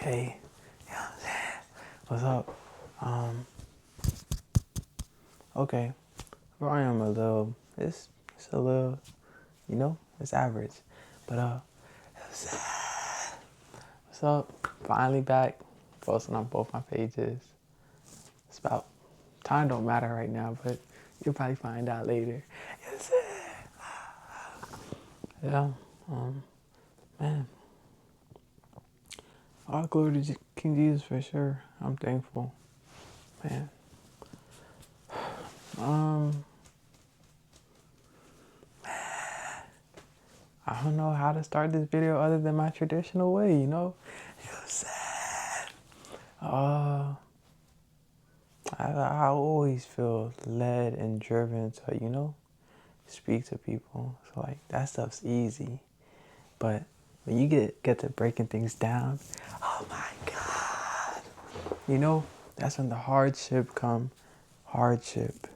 hey, you know what I'm saying? What's up? Okay, where I am it's a little, it's average. But, what's up? Finally back, posting on both my pages. It's about, time don't matter right now, but you'll probably find out later. Yeah, man. All glory to King Jesus for sure. I'm thankful, man. I don't know how to start this video other than my traditional way, Uh, I always feel led and driven to, speak to people. So like that stuff's easy. But when you get to breaking things down, oh my God. That's when the hardship come. Hardship.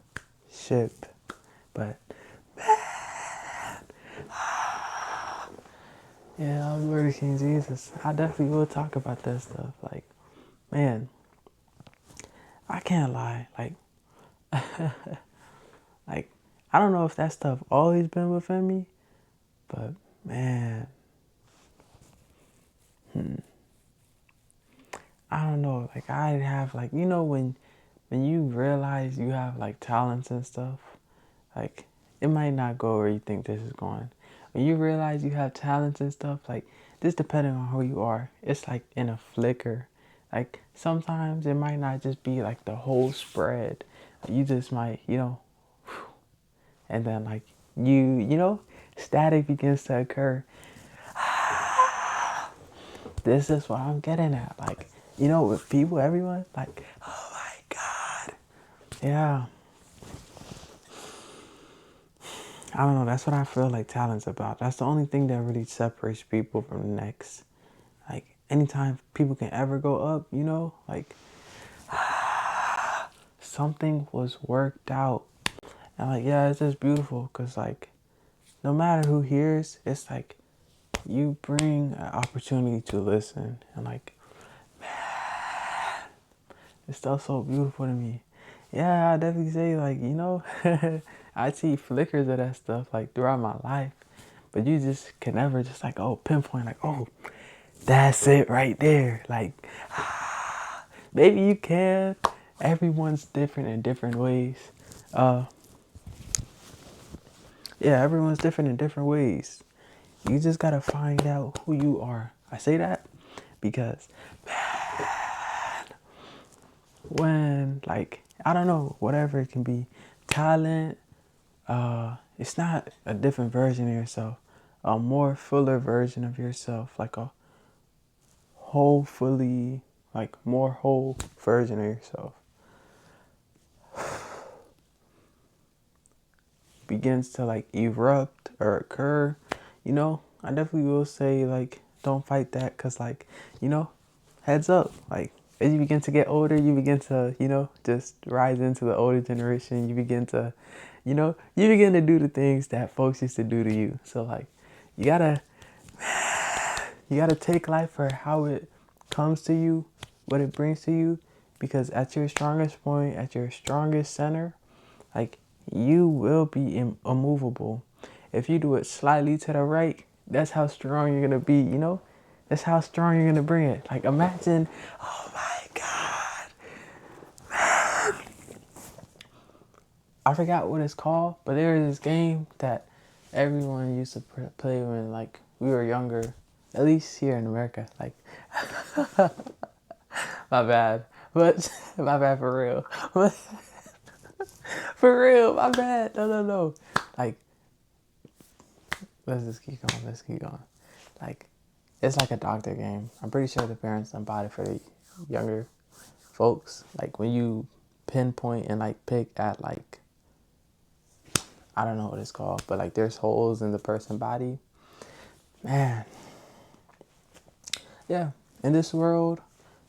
Ship. But yeah, I'm Lord King Jesus. I definitely will talk about that stuff. Like, man, I can't lie. Like, I don't know if that stuff always been within me, but man, I don't know. Like, I have when you realize you have like talents and stuff, like it might not go where you think this is going. When you realize you have talents and stuff, like this depending on who you are, it's like in a flicker. Like sometimes it might not just be like the whole spread. You just might, and then like static begins to occur. This is what I'm getting at. Like, with people, everyone, like, oh my God. Yeah. I don't know. That's what I feel like talent's about. That's the only thing that really separates people from the next. Like, anytime people can ever go up, like, something was worked out. And like, yeah, it's just beautiful because, like, no matter who hears, it's like you bring an opportunity to listen. And like, it's still so beautiful to me. Yeah, I definitely say like, I see flickers of that stuff like throughout my life, but you just can never just like, pinpoint like, that's it right there. Like, maybe you can. Everyone's different in different ways. Yeah, everyone's different in different ways. You just gotta find out who you are. I say that because when like I don't know, whatever it can be, talent, it's not a different version of yourself, a more fuller version of yourself, like a more whole version of yourself begins to like erupt or occur. I definitely will say like don't fight that because like heads up, like as you begin to get older, you begin to just rise into the older generation. You begin to do the things that folks used to do to you. So like you gotta take life for how it comes to you, what it brings to you, because at your strongest point, at your strongest center, like you will be immovable. If you do it slightly to the right, that's how strong you're gonna be. That's how strong you're gonna bring it. Like imagine, oh my God, I forgot what it's called, but there is this game that everyone used to play when like we were younger, at least here in America. Like, my bad, but my bad for real. For real, my bad. No. Like, let's just keep going. Let's keep going. Like, it's like a doctor game. I'm pretty sure the parents done bought it for the younger folks. Like, when you pinpoint and like pick at like, I don't know what it's called, but like there's holes in the person's body. Man. Yeah. In this world,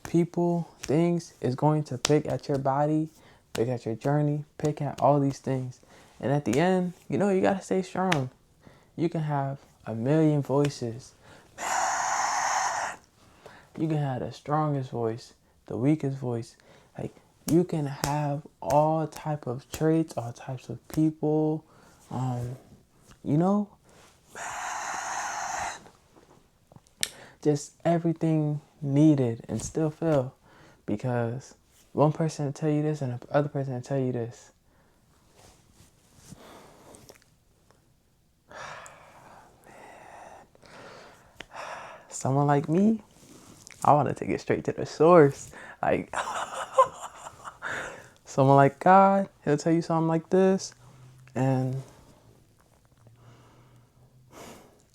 people, things is going to pick at your body, pick at your journey, pick at all these things. And at the end, you gotta stay strong. You can have a million voices. You can have the strongest voice, the weakest voice. Like, you can have all type of traits, all types of people, you know, just everything needed and still fail, because one person will tell you this and the other person will tell you this. Someone like me, I want to take it straight to the source. Like, someone like God, he'll tell you something like this. And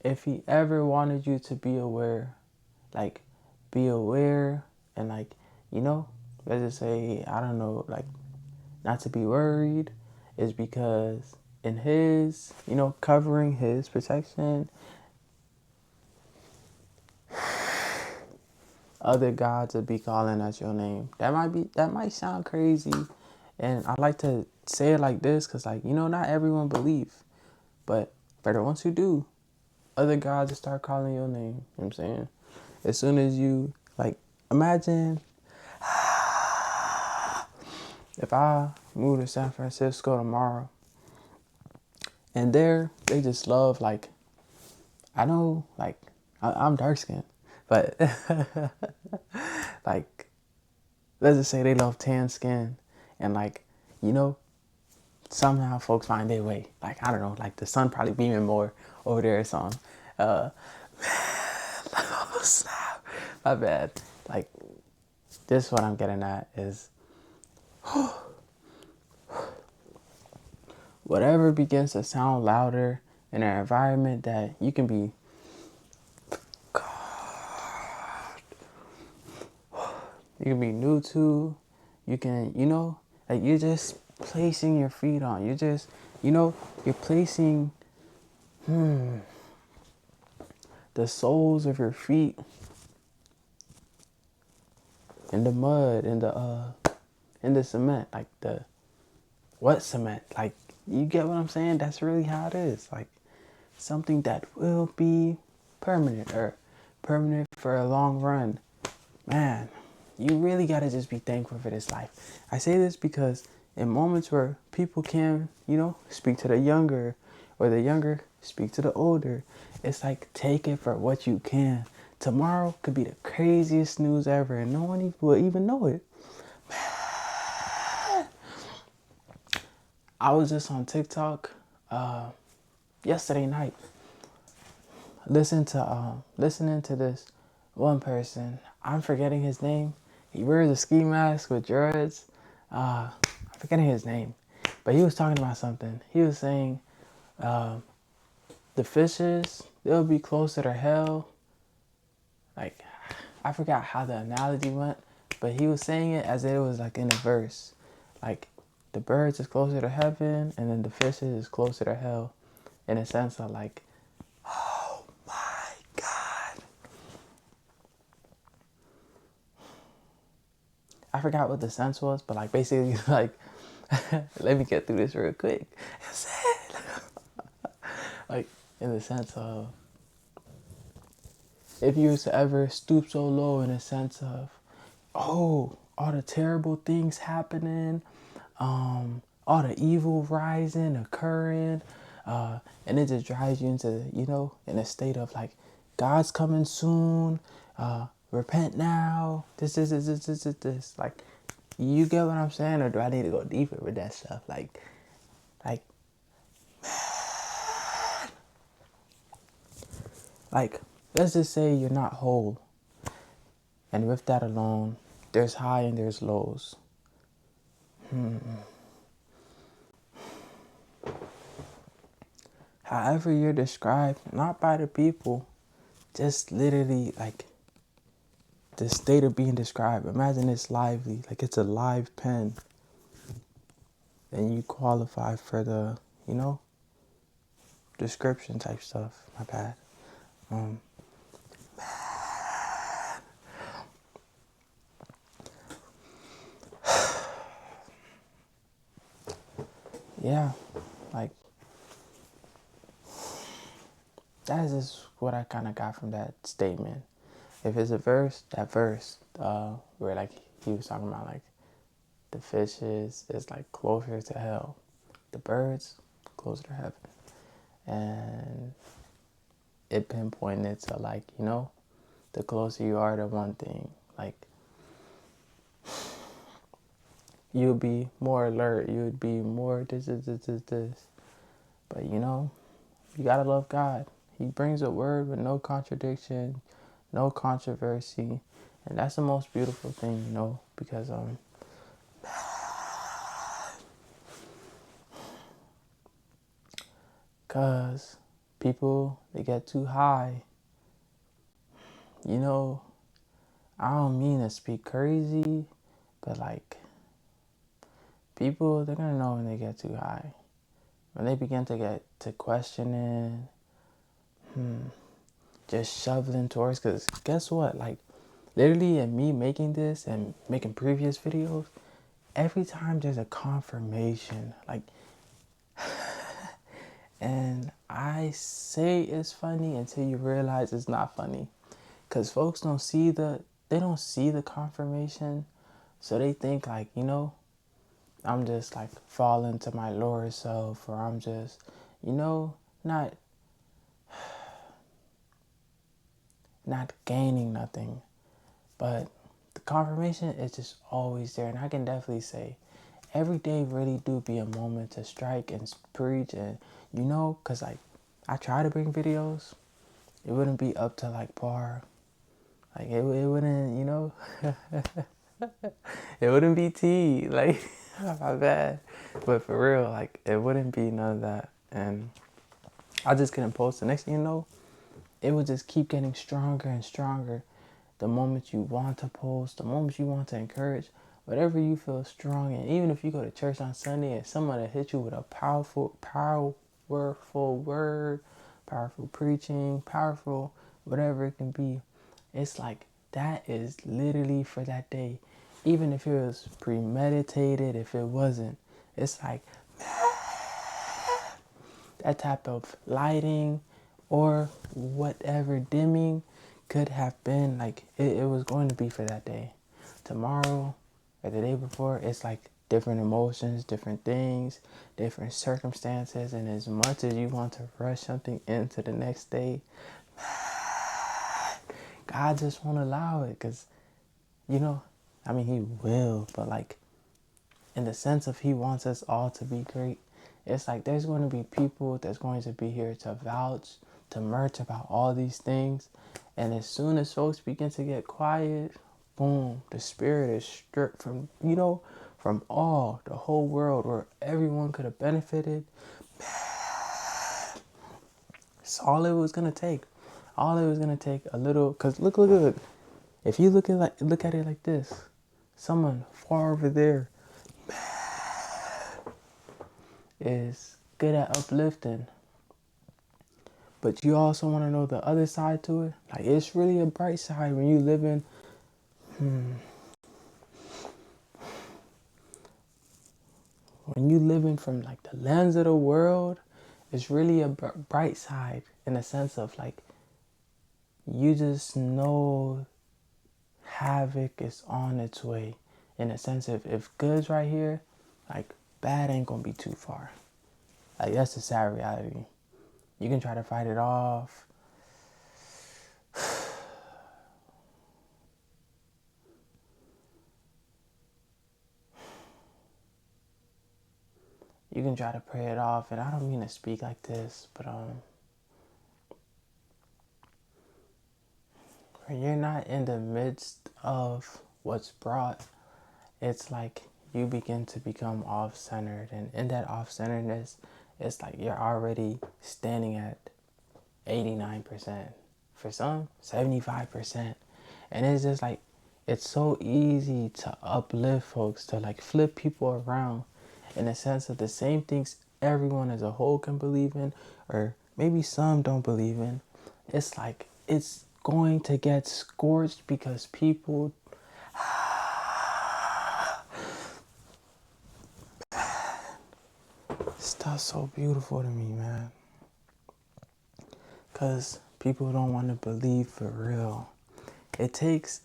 if he ever wanted you to be aware, like, be aware and, like, you know, let's just say, I don't know, like, not to be worried, is because in his, you know, covering, his protection, other gods will be calling out your name. That might sound crazy, and I like to say it like this because, like, you know, not everyone believe, but for the ones who do, other gods will start calling your name. You know what I'm saying? As soon as you, like, imagine if I move to San Francisco tomorrow, and there they just love, like, I know, like, I'm dark skinned, but like, let's just say they love tan skin, and, like, you know, somehow folks find their way. Like, I don't know, like the sun probably beaming more over there or something. Oh snap, my bad. Like, this is what I'm getting at is whatever begins to sound louder in an environment that you can be, new to, you can, you know, like, you're just placing your feet on. You're just, you know, you're placing the soles of your feet in the mud, in the cement, like the what cement? Like, you get what I'm saying? That's really how it is. Like, something that will be permanent, or permanent for a long run. Man, you really gotta just be thankful for this life. I say this because in moments where people can, you know, speak to the younger, or the younger speak to the older, it's like, take it for what you can. Tomorrow could be the craziest news ever and no one will even know it. I was just on TikTok yesterday night, listening to this one person. I'm forgetting his name. He wears a ski mask with dreads. I'm forgetting his name, but he was talking about something. He was saying the fishes, they'll be closer to hell. Like, I forgot how the analogy went, but he was saying it as it was like in a verse. Like, the birds is closer to heaven, and then the fishes is closer to hell, in a sense of, like, oh my God. I forgot what the sense was, but, like, basically, like, let me get through this real quick. Like, in the sense of, if you was to ever stoop so low, in a sense of, oh, all the terrible things happening, all the evil rising, occurring, and it just drives you into, you know, in a state of, like, God's coming soon, repent now, this. Like, you get what I'm saying, or do I need to go deeper with that stuff? Like, let's just say you're not whole, and with that alone, there's high and there's lows. However you're described, not by the people, just literally, like, the state of being described. Imagine it's lively, like it's a live pen, and you qualify for the, you know, description type stuff. My bad. Yeah, like, that is just what I kind of got from that statement. If it's a verse, that verse, where like he was talking about like the fishes is like closer to hell, the birds closer to heaven, and it pinpointed to like, you know, the closer you are to one thing, like you would be more alert, you would be more this. But you know, you gotta love God. He brings a word with no contradiction, no controversy, and that's the most beautiful thing, you know, because cause people, they get too high. You know, I don't mean to speak crazy, but like people, they're gonna know when they get too high. When they begin to get to questioning, just shoveling towards, because guess what? Like, literally, in me making this and making previous videos, every time there's a confirmation, like, and I say it's funny until you realize it's not funny. Because folks they don't see the confirmation. So they think like, you know, I'm just like falling to my lower self, or I'm just, you know, not gaining nothing. But the confirmation is just always there. And I can definitely say every day really do be a moment to strike and preach. And, you know, because like I try to bring videos. It wouldn't be up to like par. Like it wouldn't, you know, it wouldn't be tea. Like, my bad. But for real, like it wouldn't be none of that. And I just couldn't post. The next thing you know, it would just keep getting stronger and stronger. The moment you want to post, the moment you want to encourage, whatever you feel strong in. Even if you go to church on Sunday and someone will hit you with a powerful word, powerful preaching, powerful whatever it can be, it's like that is literally for that day. Even if it was premeditated, if it wasn't, it's like that type of lighting or whatever dimming could have been like it was going to be for that day. Tomorrow or the day before, it's like different emotions, different things, different circumstances. And as much as you want to rush something into the next day, God just won't allow it. Because, you know, I mean, he will, but like in the sense of he wants us all to be great. It's like there's going to be people that's going to be here to vouch, to merch about all these things. And as soon as folks begin to get quiet, boom, the spirit is stripped from, you know, from the whole world where everyone could have benefited. It's all it was going to take. All it was going to take a little, because look. If you look at it like this, someone far over there is good at uplifting, but you also want to know the other side to it. Like, it's really a bright side when you live in when you living from like the lens of the world. It's really a bright side in the sense of like you just know havoc is on its way. In a sense, if good's right here, like bad ain't gonna be too far. Like, that's the sad reality. You can try to fight it off. You can try to pray it off, and I don't mean to speak like this, but when you're not in the midst of what's brought, it's like you begin to become off-centered, and in that off-centeredness, it's like you're already standing at 89%. For some, 75%. And it's just like, it's so easy to uplift folks, to like flip people around in the sense of the same things everyone as a whole can believe in, or maybe some don't believe in. It's like, it's going to get scorched because people, stuff's so beautiful to me, man. Because people don't want to believe for real. it takes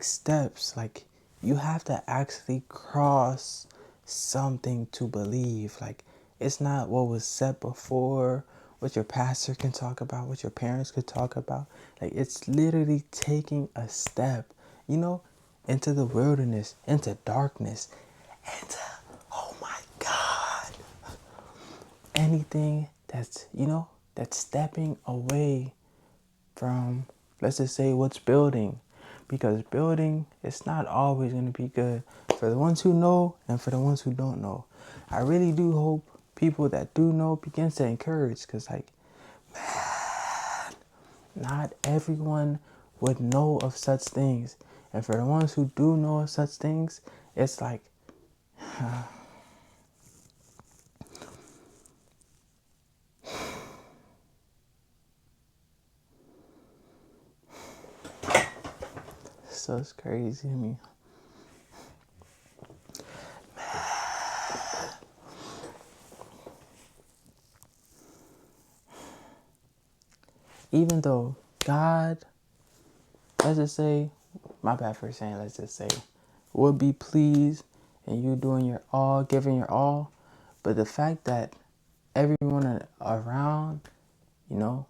steps. Like, you have to actually cross something to believe. Like, it's not what was said before, what your pastor can talk about, what your parents could talk about. Like, it's literally taking a step, you know, into the wilderness, into darkness, into, oh my God, anything that's, that's stepping away from, let's just say, what's building. Because building, it's not always going to be good for the ones who know and for the ones who don't know. I really do hope people that do know begins to encourage, because, like, not everyone would know of such things. And for the ones who do know of such things, it's like, so it's crazy to me. Even though God, let's just say, my bad for saying, let's just say, would be pleased and you doing your all, giving your all, but the fact that everyone around, know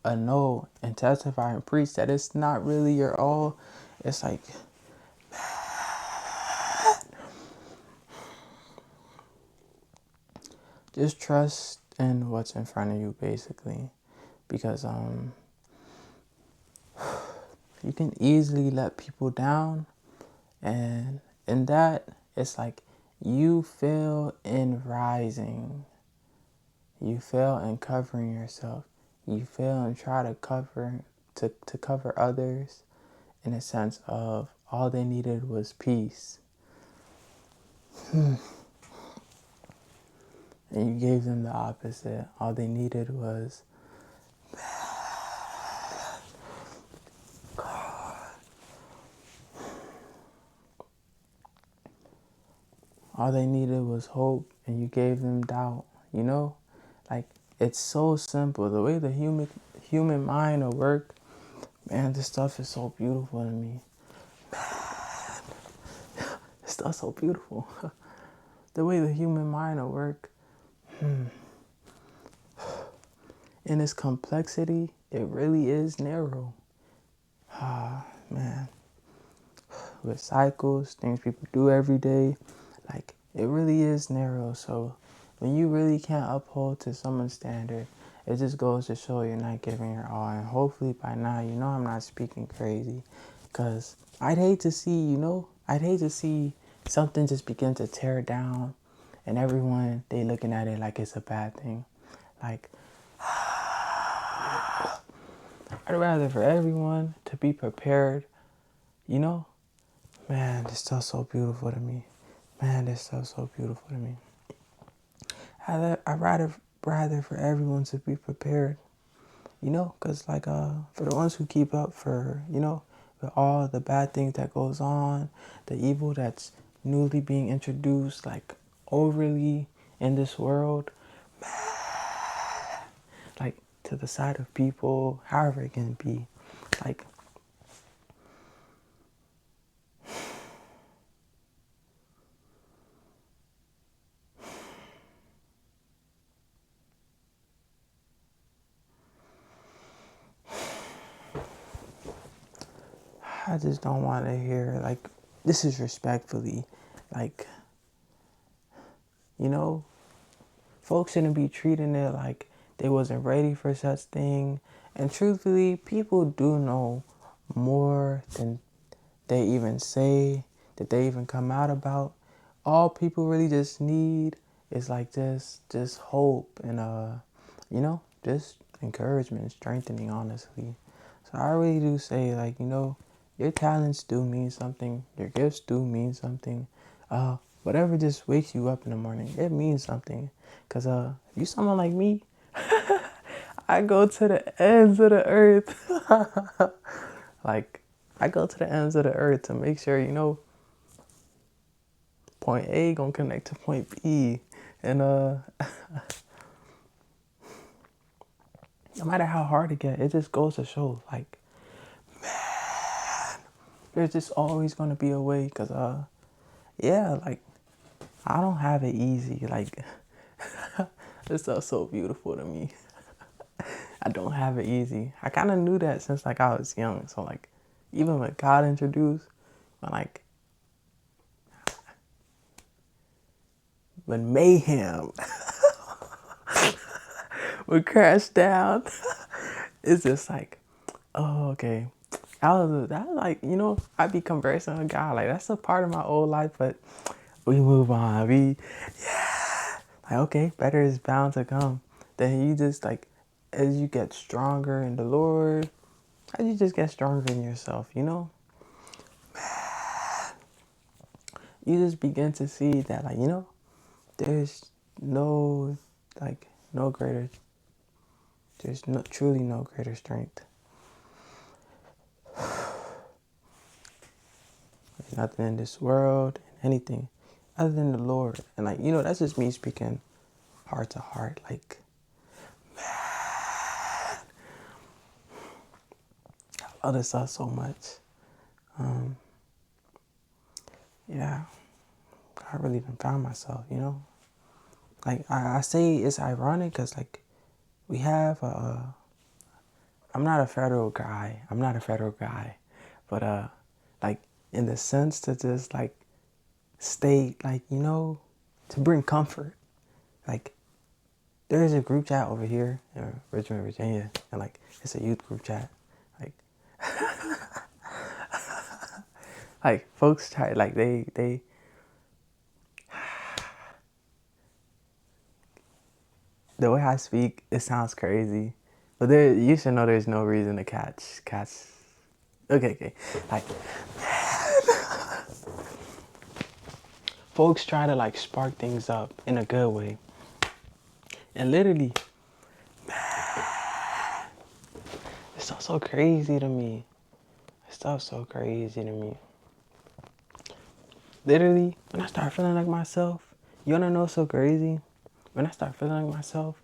and testify and preach that it's not really your all, it's like, just trust in what's in front of you, basically, because you can easily let people down, and in that, it's like you fail in rising, you fail in covering yourself, you fail in try to cover others, in a sense of all they needed was peace. And you gave them the opposite. All they needed was hope, and you gave them doubt. Like, it's so simple. The way the human mind will work, man, this stuff is so beautiful to me. This stuff's so beautiful. The way the human mind will work, in its complexity, it really is narrow. Man, with cycles, things people do every day, like, it really is narrow. So when you really can't uphold to someone's standard, it just goes to show you're not giving your all. And hopefully by now, I'm not speaking crazy, because I'd hate to see something just begin to tear down, and everyone, they looking at it like it's a bad thing. Like, I'd rather for everyone to be prepared, Man, this stuff's so beautiful to me. I'd rather for everyone to be prepared, because, like, for the ones who keep up for, with all the bad things that goes on, the evil that's newly being introduced, like, overly in this world, like, to the side of people, however it can be, like, I just don't want to hear, like, this is respectfully, like, folks shouldn't be treating it like they wasn't ready for such thing. And truthfully, people do know more than they even say, that they even come out about. All people really just need is, like, just hope and just encouragement and strengthening, honestly. So I really do say, like, your talents do mean something, your gifts do mean something. Whatever just wakes you up in the morning, it means something. Cause if you someone like me, I go to the ends of the earth. Like, I go to the ends of the earth to make sure, point A gonna connect to point B. And no matter how hard it gets, it just goes to show, like, There's just always gonna be a way, cause yeah, like I don't have it easy. Like this stuff's so beautiful to me. I don't have it easy. I kind of knew that since like I was young. So like, even when God introduced, when like when mayhem would crash down, it's just like, oh okay. That was like, I'd be conversing with God. Like that's a part of my old life, but we move on. Like okay, better is bound to come. Then you just like, as you get stronger in the Lord, as you just get stronger in yourself, you just begin to see that like, there's no like no greater there's no truly no greater strength. There's nothing in this world, anything other than the Lord. And like, that's just me speaking heart to heart. Like, I love this stuff so much. Yeah, I really even found myself. Like I say it's ironic because like we have I'm not a federal guy. But like in the sense to just like state like, to bring comfort. Like there is a group chat over here in Richmond, Virginia, and like it's a youth group chat. Like like folks try like they the way I speak, it sounds crazy. But you should know there's no reason to catch. Okay. Like, folks try to like spark things up in a good way. And literally, it's stuff's so crazy to me. Literally, when I start feeling like myself, you wanna know what's so crazy? When I start feeling like myself,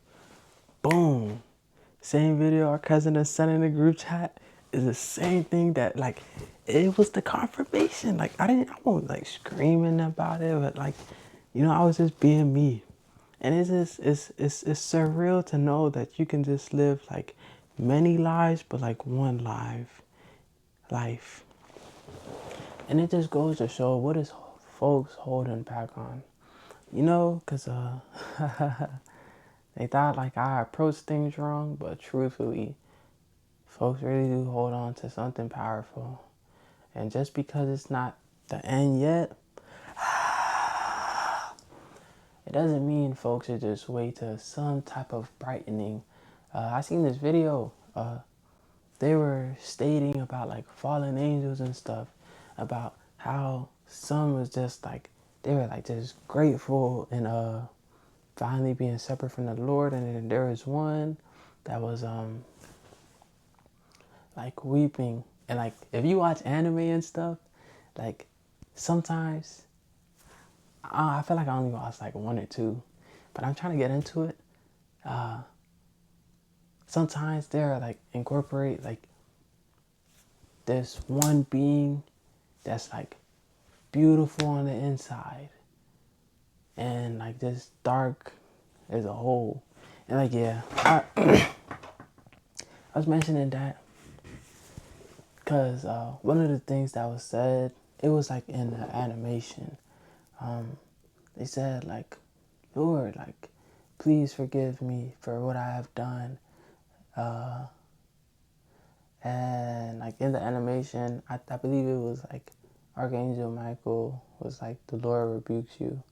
boom. Same video our cousin has sent in the group chat is the same thing that like it was the confirmation. Like I wasn't like screaming about it, but like, I was just being me. And it's surreal to know that you can just live like many lives, but like one life. And it just goes to show what is folks holding back on. Because they thought like I approached things wrong, but truthfully, folks really do hold on to something powerful. And just because it's not the end yet, it doesn't mean folks should just wait to some type of brightening. I seen this video. They were stating about like fallen angels and stuff, about how some was just like, they were like just grateful and finally being separate from the Lord. And then there was one that was like weeping. And like if you watch anime and stuff, like sometimes I feel like I only watched like one or two, but I'm trying to get into it. Sometimes they're like incorporate like this one being that's like beautiful on the inside and like this dark as a whole. And like yeah, I was mentioning that because one of the things that was said, it was like in the animation. They said like, Lord, like, please forgive me for what I have done. And like in the animation, I believe it was like Archangel Michael was like, the Lord rebukes you.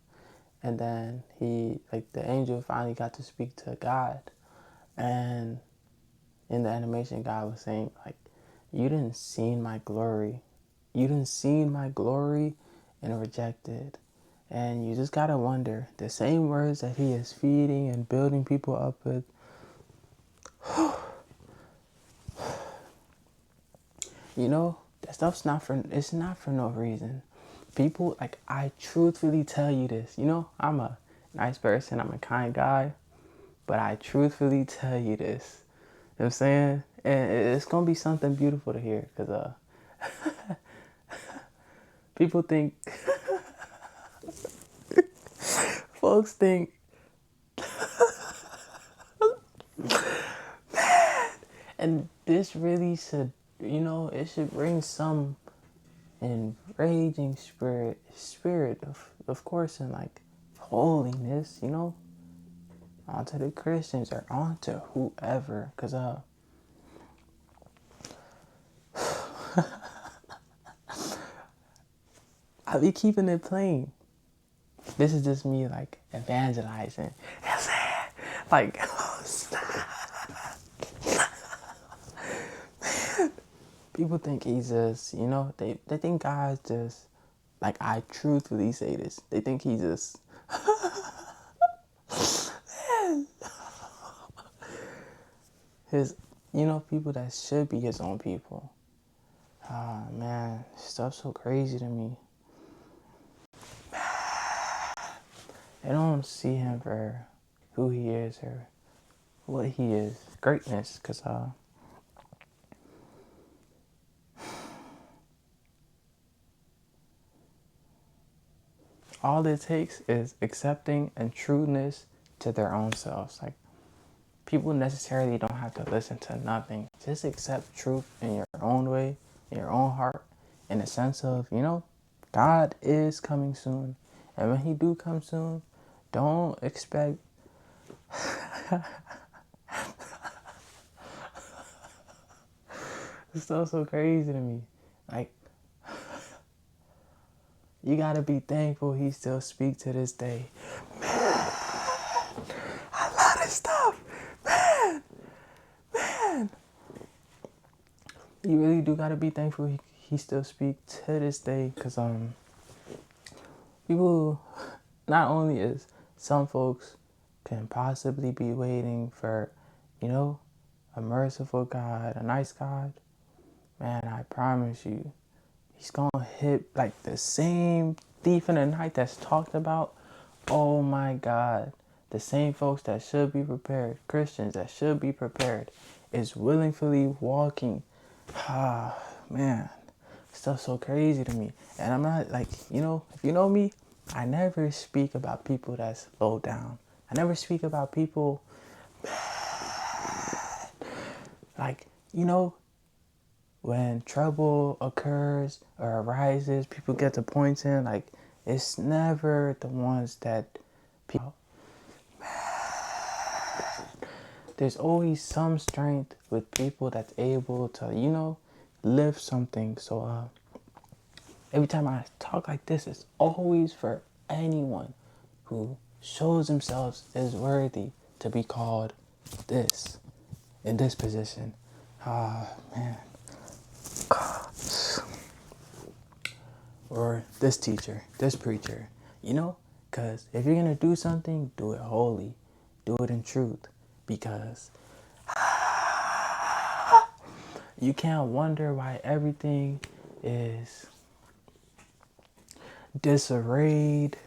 And then the angel finally got to speak to God. And in the animation, God was saying like, you didn't see my glory. You didn't see my glory and rejected. And you just gotta wonder, the same words that he is feeding and building people up with, that stuff's it's not for no reason. People, like, I truthfully tell you this, I'm a nice person, I'm a kind guy, but I truthfully tell you this. You know what I'm saying? And it's gonna be something beautiful to hear, because People think, folks think, and this really should, it should bring some enraging spirit of course, and like holiness, onto the Christians or onto whoever, because I be keeping it plain. This is just me like evangelizing. Like, people think he's just, they think God's just, like, I truthfully say this. They think he's just, his, people that should be his own people. Ah, man, stuff's so crazy to me. They don't see him for who he is or what he is. Greatness, because, all it takes is accepting and trueness to their own selves. Like, people necessarily don't have to listen to nothing. Just accept truth in your own way, in your own heart, in the sense of, God is coming soon. And when he do come soon, don't expect it's so crazy to me. Like, you gotta be thankful he still speaks to this day. Man, I love this stuff. Man. You really do gotta be thankful he still speaks to this day, because people, not only is some folks can possibly be waiting for, a merciful God, a nice God, man, I promise you, he's gonna hit like the same thief in the night that's talked about. Oh my God, the same folks that should be prepared, Christians that should be prepared, is willingly walking. Ah, man, stuff's so crazy to me. And I'm not like, if you know me, I never speak about people that's low down. I never speak about people like, when trouble occurs or arises, people get to pointing, like, it's never the ones that people, there's always some strength with people that's able to, lift something. So every time I talk like this, it's always for anyone who shows themselves as worthy to be called this, in this position. Ah, man. Or this teacher, this preacher, because if you're going to do something, do it holy, do it in truth, because you can't wonder why everything is disarrayed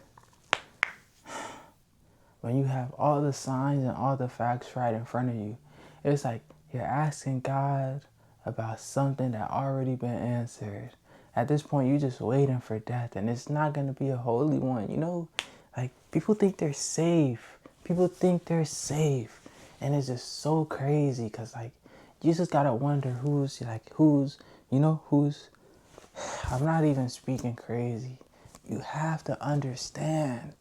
when you have all the signs and all the facts right in front of you. It's like you're asking God about something that already been answered. At this point, you're just waiting for death, and it's not going to be a holy one, Like, people think they're safe. People think they're safe. And it's just so crazy, because, like, you just got to wonder who's, I'm not even speaking crazy. You have to understand.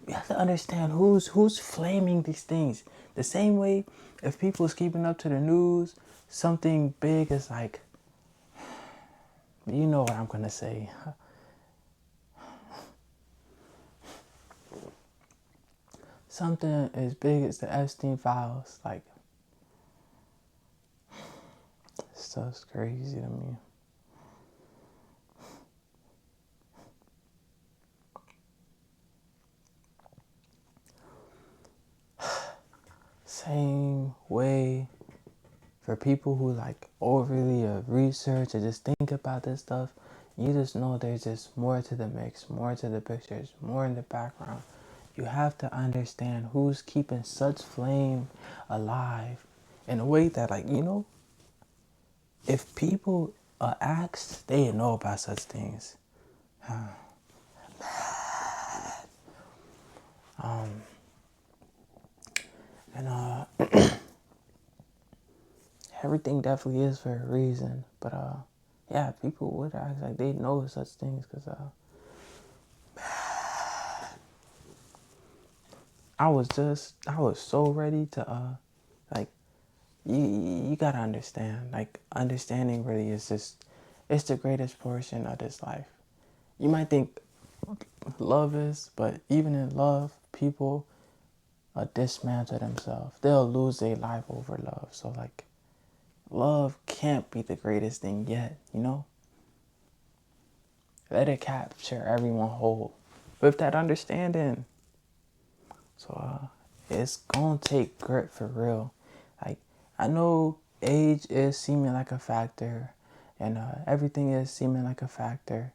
You have to understand who's flaming these things. The same way, if people is keeping up to the news, something big is like, you know what I'm going to say. Something as big as the Epstein files, like, stuff's crazy to me. Same way for people who like overly research or just think about this stuff, you just know there's just more to the mix, more to the pictures, more in the background. You have to understand who's keeping such flame alive in a way that, like, if people Acts, they didn't know about such things. And everything definitely is for a reason. But yeah, people would act like they know such things because I was so ready to like you gotta understand. Like understanding really is just it's the greatest portion of this life. You might think love is, but even in love, people dismantle themselves. They'll lose their life over love. So like love can't be the greatest thing yet, you know? Let it capture everyone whole with that understanding. So it's gonna take grit for real. Like I know age is seeming like a factor, and everything is seeming like a factor.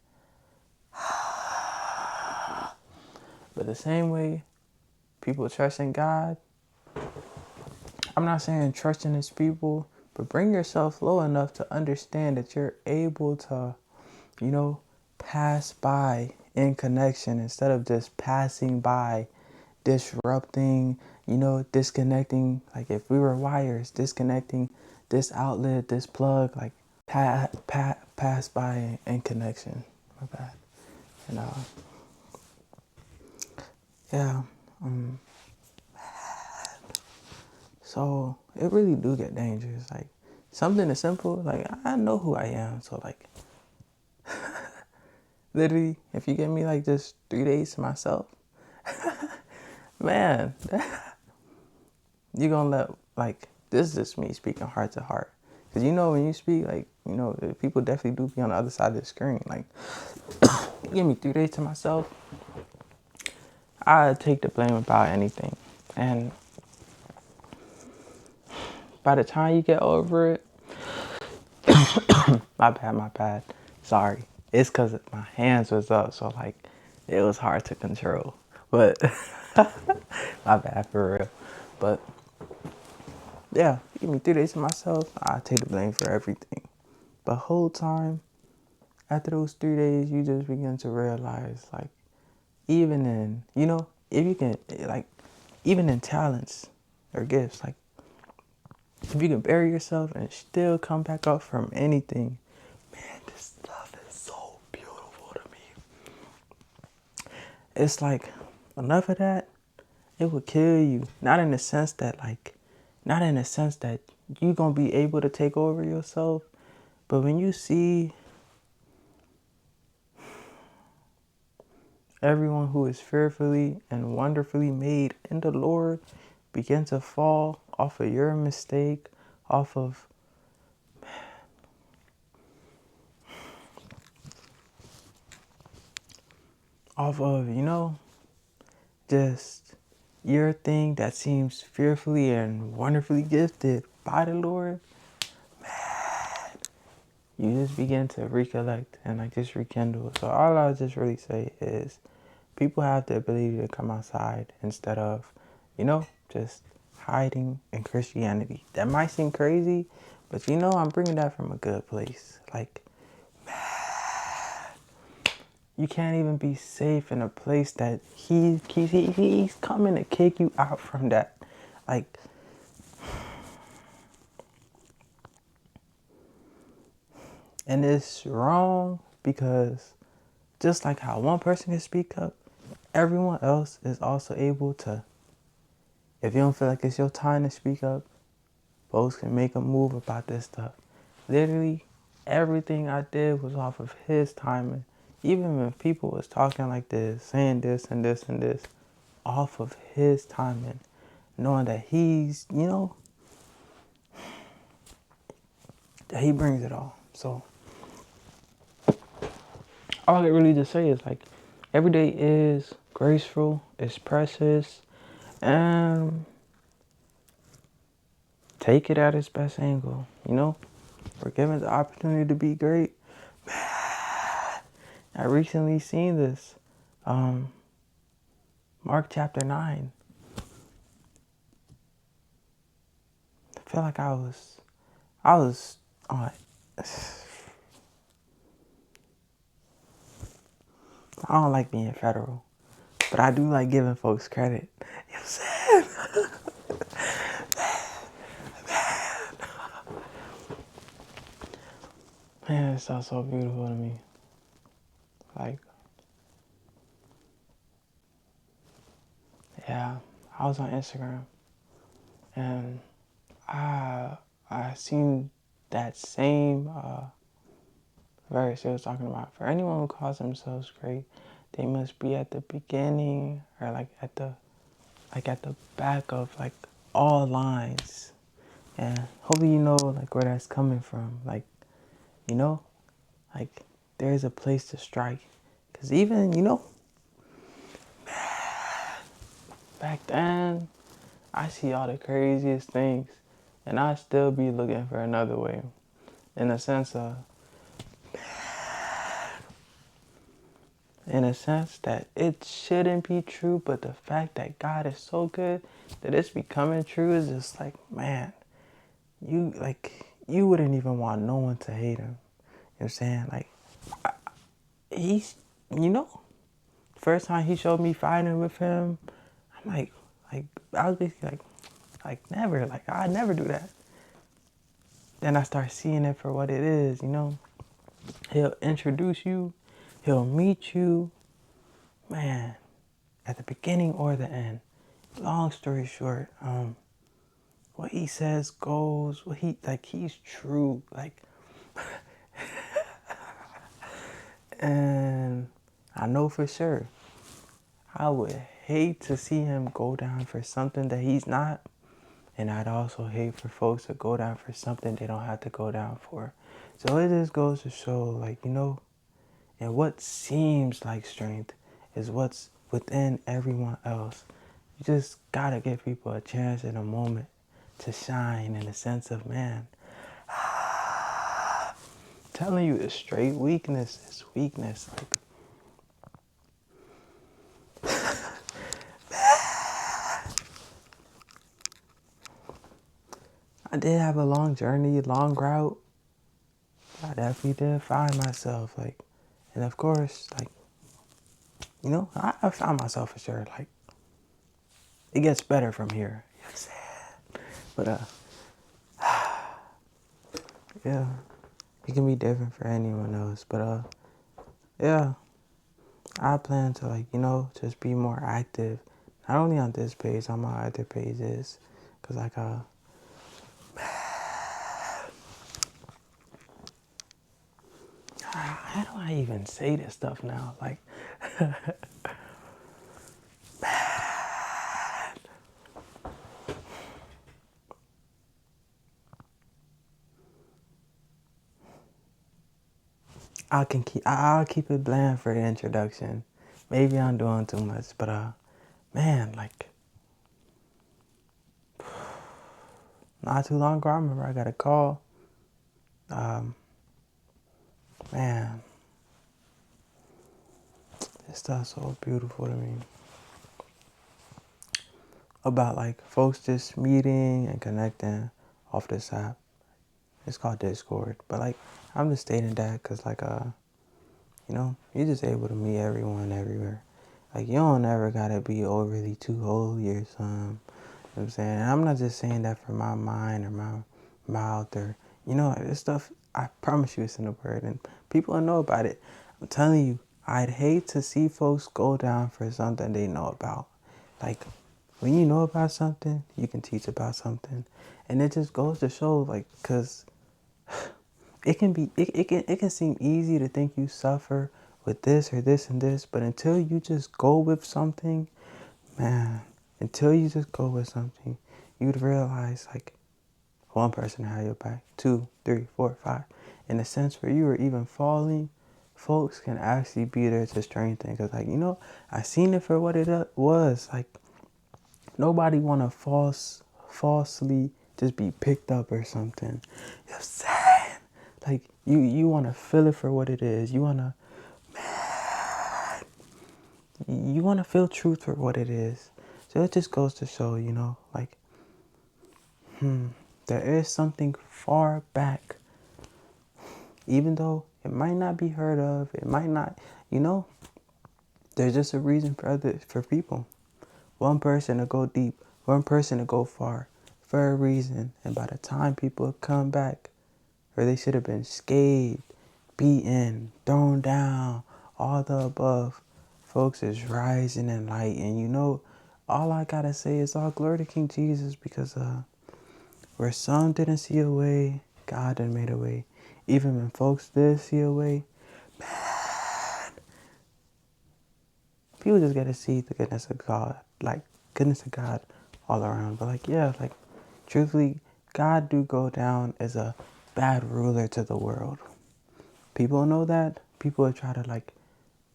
But the same way people trust in God, I'm not saying trust in His people, but bring yourself low enough to understand that you're able to, you know, pass by in connection instead of just passing by, disrupting, you know, disconnecting. Like if we were wires, disconnecting this outlet, this plug, like pass by in connection. My bad. And yeah, so it really do get dangerous. Like something as simple, like I know who I am. So like literally, if you give me like just 3 days to myself, man, you gonna let like this is just me speaking heart to heart. Cause you know when you speak, like you know people definitely do be on the other side of the screen. Like give me 3 days to myself, I take the blame about anything. And by the time you get over it, my bad. Sorry. It's cause my hands was up, so like it was hard to control. But my bad for real. But yeah, give me 3 days to myself, I take the blame for everything. The whole time, after those 3 days, you just begin to realize, like, even in, you know, if you can, like, even in talents or gifts, like, if you can bury yourself and still come back up from anything, man, this stuff is so beautiful to me. It's like, enough of that, it would kill you. Not in the sense that, like, not in the sense that you're going to be able to take over yourself, but when you see everyone who is fearfully and wonderfully made in the Lord begin to fall off of your mistake, off of you know, just your thing that seems fearfully and wonderfully gifted by the Lord, you just begin to recollect and like just rekindle. So all I just really say is people have the ability to come outside instead of, you know, just hiding in Christianity. That might seem crazy, but you know I'm bringing that from a good place. Like, you can't even be safe in a place that he's coming to kick you out from that. Like, and it's wrong because just like how one person can speak up, everyone else is also able to. If you don't feel like it's your time to speak up, folks can make a move about this stuff. Literally, everything I did was off of his timing. Even when people was talking like this, saying this and this and this, off of his timing, knowing that he's, you know, that he brings it all. So all I can really just say is like, every day is graceful, it's precious, and take it at its best angle. You know, we're given the opportunity to be great. I recently seen this, Mark chapter 9. I feel like I was on. I don't like being federal, but I do like giving folks credit. You know what I'm saying? Man, it sounds so beautiful to me. Like, yeah, I was on Instagram and I seen that same verse it was talking about. For anyone who calls themselves great, they must be at the beginning or like at the back of like all lines. And hopefully you know like where that's coming from. Like, you know, like there's a place to strike. Cause even, you know, back then I see all the craziest things and I still be looking for another way. In a sense that it shouldn't be true, but the fact that God is so good that it's becoming true is just like, man, you wouldn't even want no one to hate him. You know what I'm saying? Like, he's, you know, first time he showed me fighting with him, I'm like, I was basically like never, like I'd never do that. Then I start seeing it for what it is, you know. He'll introduce you, he'll meet you, man, at the beginning or the end. Long story short, what he says goes. What he's true. Like, and I know for sure, I would hate to see him go down for something that he's not, and I'd also hate for folks to go down for something they don't have to go down for. So it just goes to show, like, you know, and what seems like strength is what's within everyone else. You just gotta give people a chance in a moment to shine in the sense of, man, telling you it's straight weakness. It's weakness. Like, I did have a long journey, long route. I definitely did find myself, like, and of course, like, you know, I found myself for sure. Like, it gets better from here. You know what I'm saying? But yeah, it can be different for anyone else. But yeah, I plan to, like, you know, just be more active, not only on this page, on my other pages, cause like how do I even say this stuff now? Like, I'll keep it bland for the introduction. Maybe I'm doing too much, but man, like, not too long ago, I remember I got a call. Man, this stuff's so beautiful to me. About like folks just meeting and connecting off this app. It's called Discord, but like I'm just stating that because like you know, you're just able to meet everyone everywhere. Like, you don't ever gotta be overly too holy or something. You know what I'm saying? And I'm not just saying that for my mind or my mouth or, you know, this stuff, I promise you it's in the word and people will know about it. I'm telling you, I'd hate to see folks go down for something they know about. Like, when you know about something, you can teach about something. And it just goes to show, like, because it can seem easy to think you suffer with this or this and this, but until you just go with something, man, until you just go with something, you'd realize like one person had your back, 2, 3, 4, 5. In a sense where you were even falling, folks can actually be there to strengthen. Cause like, you know, I seen it for what it was. Like, nobody wanna falsely just be picked up or something. You know what I'm saying? Like, you want to feel it for what it is. You want to feel truth for what it is. So it just goes to show, you know, like, there is something far back. Even though it might not be heard of, it might not, you know, There's just a reason for people. One person to go deep, one person to go far, for a reason. And by the time people come back, or they should have been scathed, beaten, thrown down, all the above, folks is rising in light. And you know, all I gotta say is all glory to King Jesus, because where some didn't see a way, God done made a way. Even when folks did see a way, people just gotta see the goodness of God, like goodness of God all around. But like, yeah, like truthfully, God do go down as a bad ruler to the world. People know that. People try to like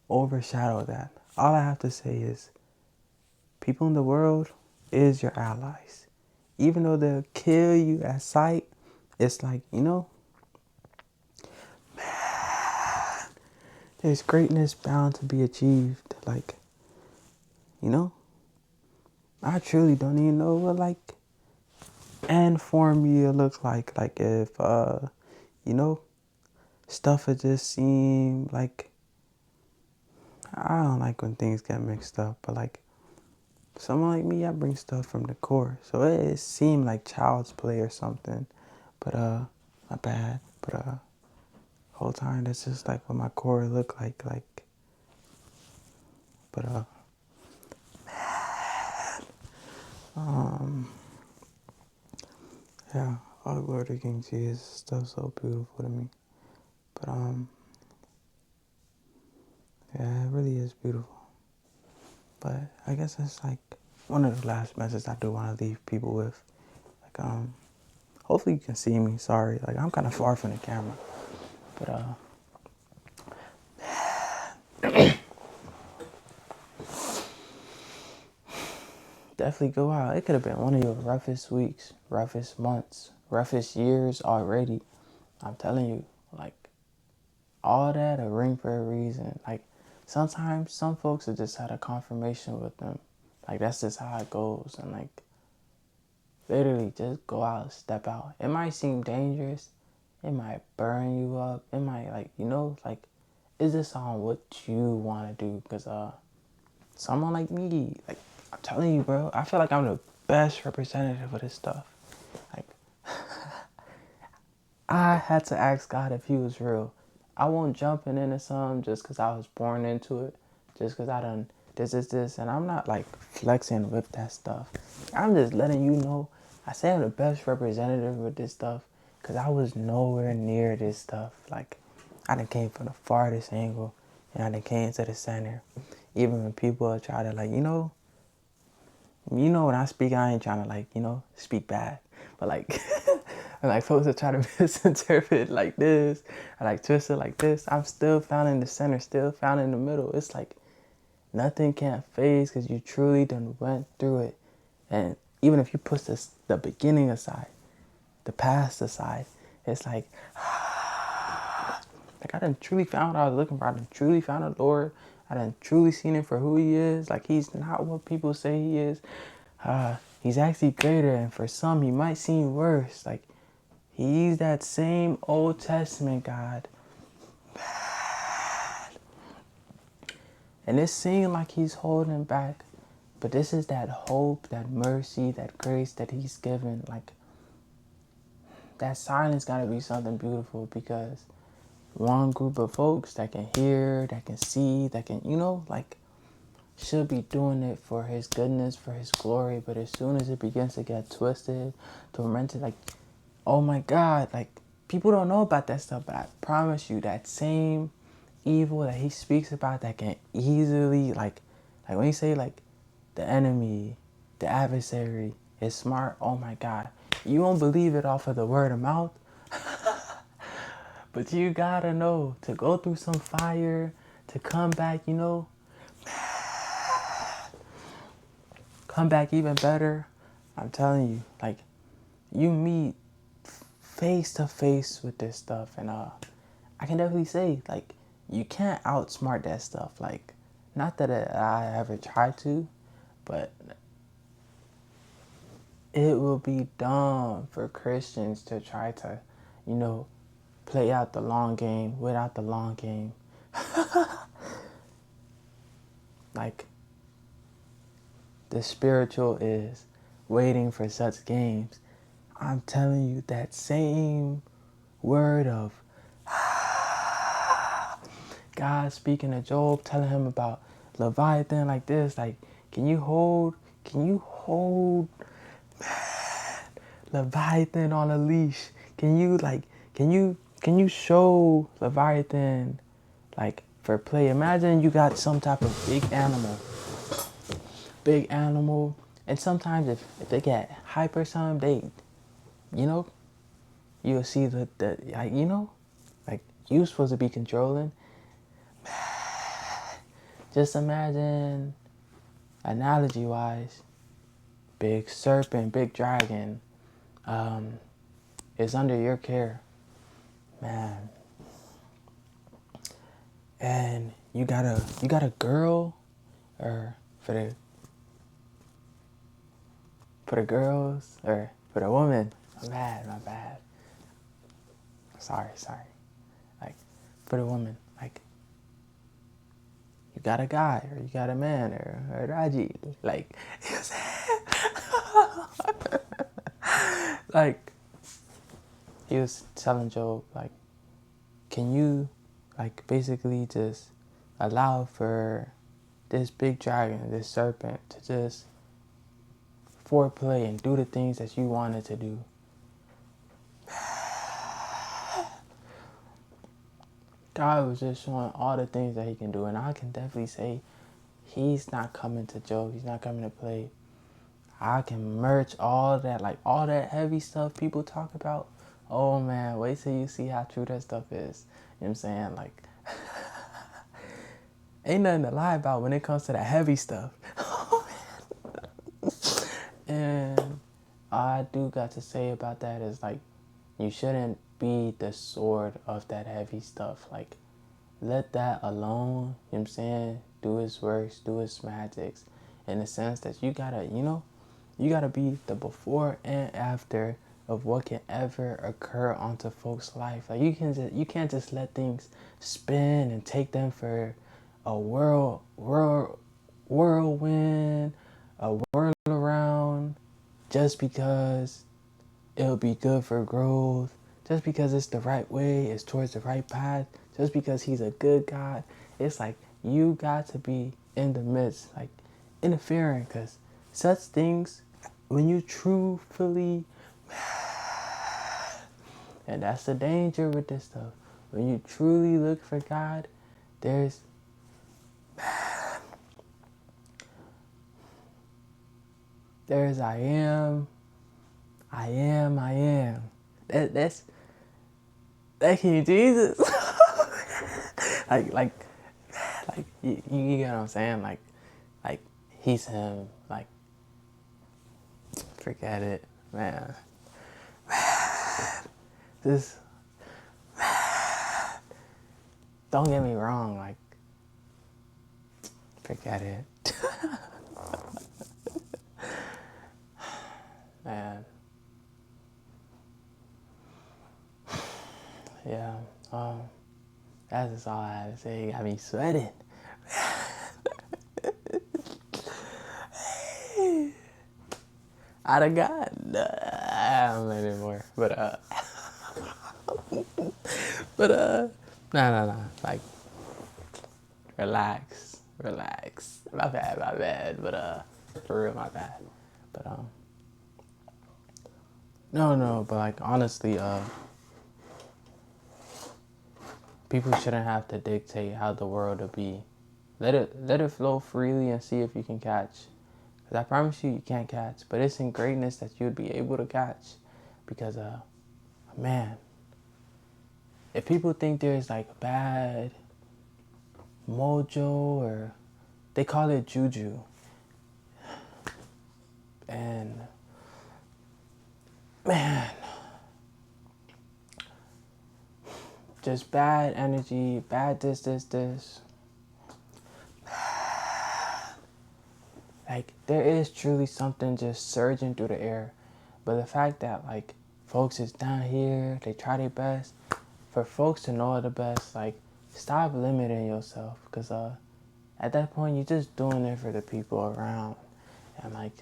overshadow that. All I have to say is, people in the world is your allies. Even though they'll kill you at sight, it's like, you know, there's greatness bound to be achieved. Like, you know, I truly don't even know what like end formula looks like. Like if, you know, stuff would just seem like, I don't like when things get mixed up, but like someone like me, I bring stuff from the core. So it seemed like child's play or something. But my bad. But whole time that's just like what my core look like. But yeah, all glory to King Jesus. Stuff so beautiful to me. But yeah, it really is beautiful. But I guess that's like one of the last messages I do want to leave people with. Like hopefully you can see me. Sorry, like I'm kind of far from the camera. But definitely go out. It could have been one of your roughest weeks, roughest months, roughest years already. I'm telling you, like, all that a ring for a reason. Like, sometimes some folks have just had a confirmation with them. Like, that's just how it goes. And, like, literally just go out, step out. It might seem dangerous. It might burn you up. It might, like, you know, like, is this on what you want to do? Because, someone like me, like, I'm telling you, bro, I feel like I'm the best representative of this stuff. Like, I had to ask God if he was real. I won't jumping into something just because I was born into it, just because I done this. And I'm not like flexing with that stuff. I'm just letting you know, I say I'm the best representative with this stuff because I was nowhere near this stuff. Like, I done came from the farthest angle and I done came to the center. Even when people try to like, when I speak, I ain't trying to like, speak bad. But like, like folks are trying to misinterpret like this, or like twist it like this. I'm still found in the center, still found in the middle. It's like nothing can't phase because you truly done went through it. And even if you push the beginning aside, the past aside, it's like I done truly found what I was looking for. I done truly found the Lord. I done truly seen him for who he is. Like, he's not what people say he is. He's actually greater, and for some, he might seem worse. Like, he's that same Old Testament God. And it seems like he's holding back. But this is that hope, that mercy, that grace that he's given. Like, that silence got to be something beautiful, because one group of folks that can hear, that can see, that can, should be doing it for his goodness, for his glory. But as soon as it begins to get twisted, tormented, like, oh my God, like, people don't know about that stuff. But I promise you, that same evil that he speaks about, that can easily, like when you say, like, the enemy, the adversary is smart, oh my God, you won't believe it off of the word of mouth. But you gotta know, to go through some fire, to come back, come back even better. I'm telling you, like, you meet face to face with this stuff, and I can definitely say, like, you can't outsmart that stuff. Like, not that I ever tried to, but it will be dumb for Christians to try to, play out the long game without the long game. like the spiritual is waiting for such games. I'm telling you, that same word of God speaking to Job, telling him about Leviathan like this, like, can you hold Leviathan on a leash? Can you show Leviathan, like, for play? Imagine you got some type of big animal, and sometimes if they get hyper or something, you know, you'll see like, like, you supposed to be controlling. Just imagine, analogy wise, big serpent, big dragon, is under your care, man. And you got a girl, or for the girls, or for the woman. My bad. Sorry. Like, for the woman, like, you got a guy, or you got a man, or Raji, like, you know what I'm saying? Like, he was telling Job, like, can you, like, basically just allow for this big dragon, this serpent, to just foreplay and do the things that you wanted to do? God was just showing all the things that he can do, and I can definitely say he's not coming to joke. He's not coming to play. I can merge all that, like, all that heavy stuff people talk about. Oh man, wait till you see how true that stuff is. You know what I'm saying? Like, ain't nothing to lie about when it comes to the heavy stuff. And all I do got to say about that is, like, you shouldn't be the sword of that heavy stuff. Like, let that alone. You know what I'm saying? Do his works, do his magics, in the sense that you gotta, you gotta be the before and after of what can ever occur onto folks' life. Like, you can't just let things spin and take them for a whirlwind, a whirl around, just because it'll be good for growth, just because it's the right way, it's towards the right path, just because he's a good God. It's like, you got to be in the midst, like, interfering, because such things, when you truthfully, and that's the danger with this stuff, when you truly look for God, there's I am. That's King Jesus. like you get what I'm saying? Like he's him. Like, forget it, man. Just don't get me wrong. Like, forget it, man. Yeah. That's just all I have to say. You got me sweating. Out of God. I don't know anymore. But nah. Like, relax. My bad. But for real, my bad. But no. But, like, honestly, people shouldn't have to dictate how the world will be. Let it flow freely and see if you can catch. Because I promise you can't catch. But it's in greatness that you'd be able to catch. Because, man, if people think there's, like, bad mojo, or they call it juju. And, man, just bad energy, bad this. Like, there is truly something just surging through the air. But the fact that, like, folks is down here, they try their best. For folks to know the best, like, stop limiting yourself. Because at that point, you're just doing it for the people around. And like,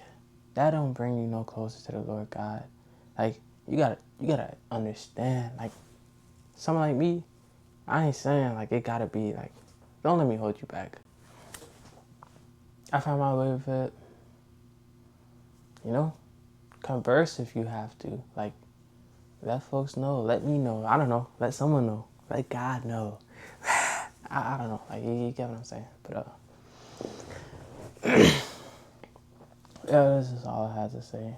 that don't bring you no closer to the Lord God. Like, you gotta understand, like, someone like me, I ain't saying like it gotta be like, don't let me hold you back. I found my way with it. You know, converse if you have to. Like, let folks know. Let me know. I don't know. Let someone know. Let God know. I don't know. Like, you get what I'm saying. But yeah, this is all I had to say.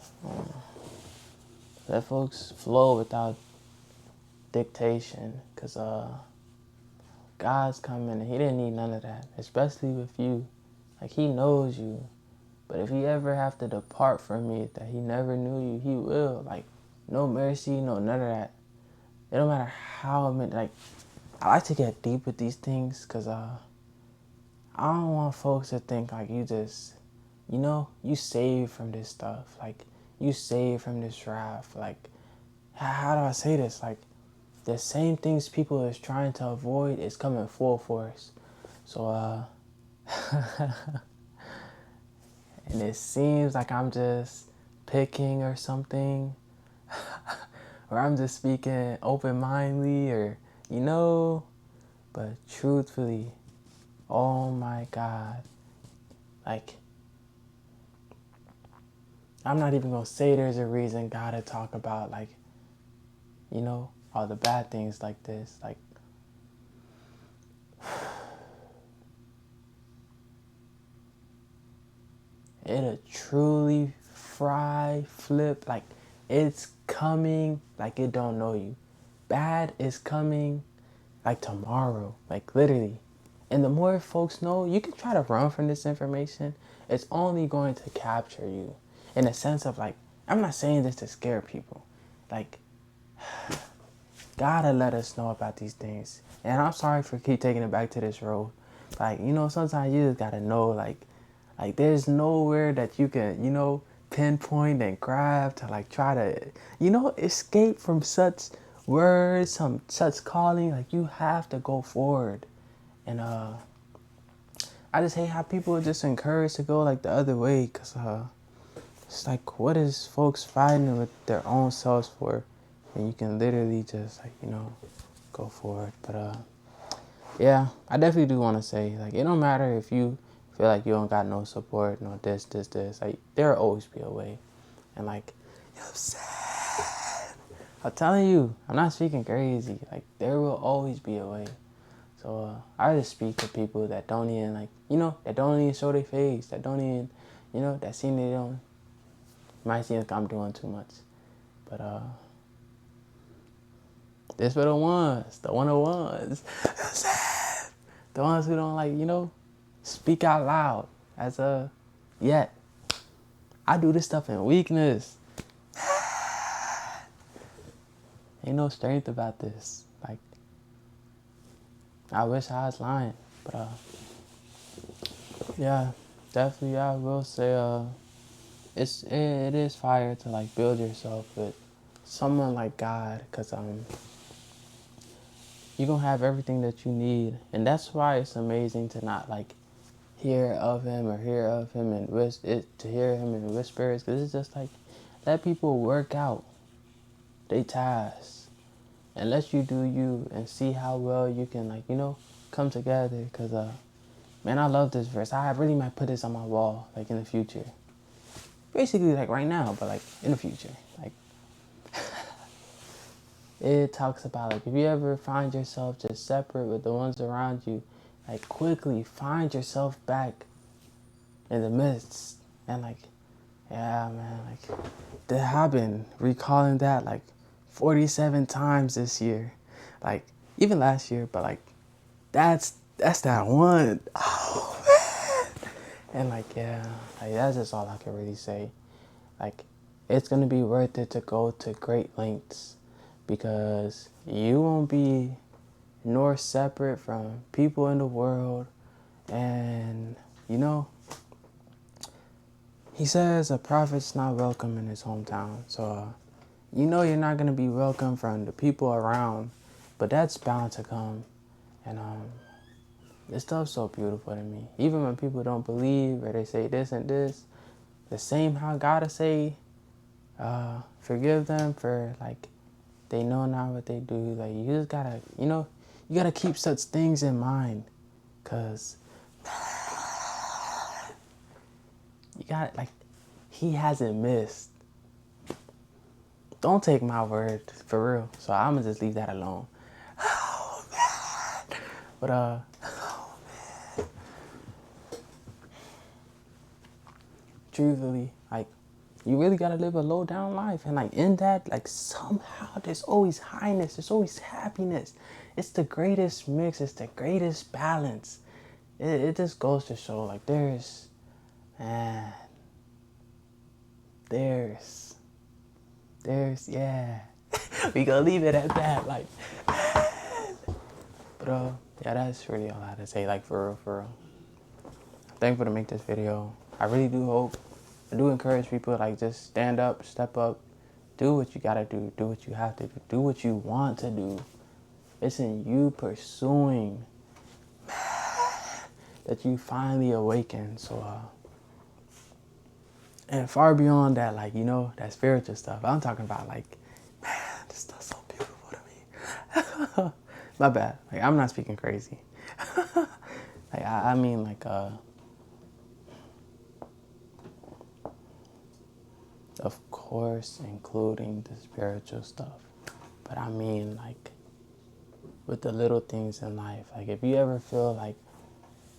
Let folks flow without dictation, cause God's coming and He didn't need none of that, especially with you. Like, He knows you. But if He ever have to depart from me, that He never knew you, He will. Like, no mercy, no none of that. It don't matter how like, I like to get deep with these things, because I don't want folks to think like you just, you saved from this stuff. Like, you saved from this wrath. Like, how do I say this? Like, the same things people is trying to avoid is coming full force. So, and it seems like I'm just picking or something, or I'm just speaking open-mindedly, or, but truthfully, oh my God, like, I'm not even gonna say there's a reason God to talk about, like, all the bad things like this. Like, it'll truly flip, like, it's coming like it don't know you. Bad is coming like tomorrow, like literally. And the more folks know, you can try to run from this information, it's only going to capture you. In a sense of like, I'm not saying this to scare people. Like, gotta let us know about these things. And I'm sorry for keep taking it back to this road. Like, sometimes you just gotta know, like there's nowhere that you can, pinpoint and grab to like try to, escape from such words, some such calling. Like, you have to go forward. And I just hate how people are just encouraged to go like the other way, because it's like, what is folks fighting with their own selves for? And you can literally just like, go forward. But yeah, I definitely do want to say, like, it don't matter if you feel like you don't got no support, no this. Like, there'll always be a way. And like, I'm sad. I'm telling you, I'm not speaking crazy. Like, there will always be a way. So I just speak to people that don't even like, that don't even show their face, that don't even, that seem they don't, might seem like I'm doing too much. But this for the ones, the 101s. The ones who don't like, speak out loud as a yet. I do this stuff in weakness. Ain't no strength about this. Like, I wish I was lying. But yeah, definitely I will say it is fire to like build yourself with someone like God, because you're gonna have everything that you need. And that's why it's amazing to not like hear of him and to hear him in whispers, because it's just like, let people work out they tasks and let you do you and see how well you can like, come together. Because man, I love this verse. I really might put this on my wall like in the future, basically like right now, but like in the future. Like, it talks about like, if you ever find yourself just separate with the ones around you, like, quickly find yourself back in the midst. And like, yeah, man, like, I've been recalling that like 47 times this year, like even last year, but like, that's that one. Oh man. And like, yeah, like, that's just all I can really say. Like, it's gonna be worth it to go to great lengths, because you won't be nor separate from people in the world. And he says a prophet's not welcome in his hometown. So you're not gonna be welcome from the people around, but that's bound to come. And This stuff's so beautiful to me. Even when people don't believe or they say this and this, the same how gotta say, forgive them for like they know not what they do. Like you just gotta, you gotta keep such things in mind, cause you got like he hasn't missed. Don't take my word for real. So I'm gonna just leave that alone. Oh man. But truthfully, like, you really gotta live a low down life, and like in that, like somehow there's always highness, there's always happiness. It's the greatest mix, it's the greatest balance. It just goes to show, like man, there's, yeah. We gonna leave it at that, like, but yeah, that's really all I had to say, like, for real, for real. I'm thankful to make this video. I really do hope, I do encourage people, like, just stand up, step up, do what you gotta do what you have to do what you want to do. It's in you pursuing that you finally awaken. So, and far beyond that, like, that spiritual stuff, I'm talking about, like, man, this stuff's so beautiful to me. My bad. Like, I'm not speaking crazy. Like, I mean, like, of course, including the spiritual stuff. But I mean, like, with the little things in life. Like, if you ever feel like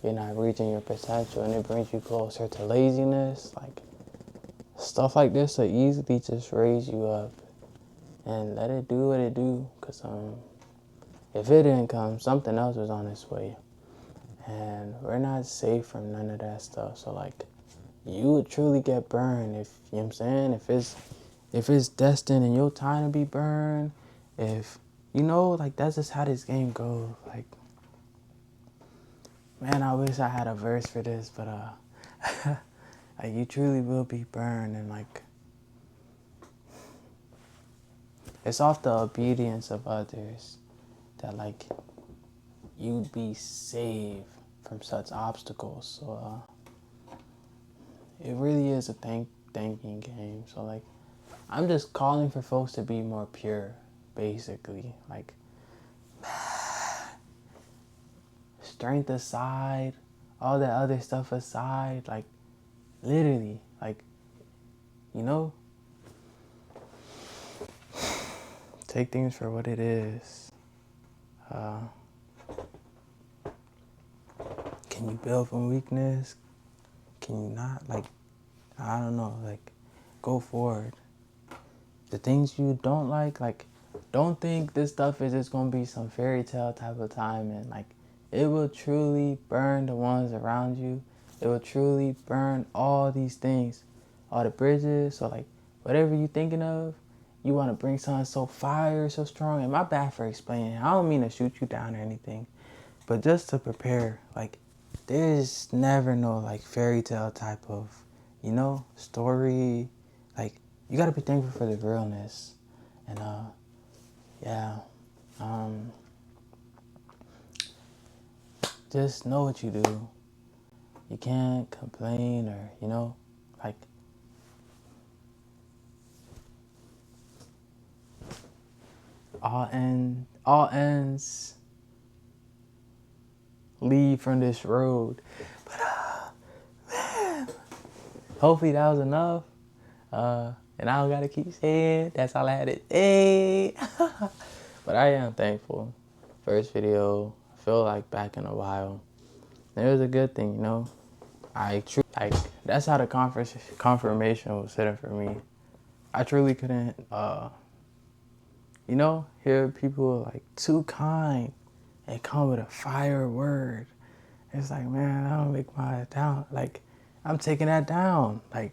you're not reaching your potential and it brings you closer to laziness, like, stuff like this will easily just raise you up and let it do what it do. Because if it didn't come, something else was on its way. And we're not safe from none of that stuff. So, like, you would truly get burned if, you know what I'm saying, if it's destined in your time to be burned, if, like, that's just how this game goes. Like, man, I wish I had a verse for this, but, like, you truly will be burned, and, like, it's off the obedience of others that, like, you'd be saved from such obstacles. So, it really is a thinking game. So, like, I'm just calling for folks to be more pure, basically. Like, strength aside, all that other stuff aside, like, literally, like, take things for what it is. Can you build from weakness? Can you not? Like, I don't know, like, go forward. The things you don't like, don't think this stuff is just gonna be some fairy tale type of time, and like, it will truly burn the ones around you. It will truly burn all these things, all the bridges. So, like, whatever you're thinking of, you want to bring something so fire, so strong. And my bad for explaining. I don't mean to shoot you down or anything, but just to prepare, like, there's never no, like, fairy tale type of, story. Like, you gotta be thankful for the realness. And, yeah. Just know what you do. You can't complain or, like, all ends lead from this road. But, man, hopefully that was enough. And I don't gotta keep saying, that's all I had to say. But I am thankful. First video, I feel like back in a while. And it was a good thing, like, that's how the confirmation was sitting for me. I truly couldn't, hear people like too kind and come with a fire word. It's like, man, I don't make my down. Like, I'm taking that down. Like,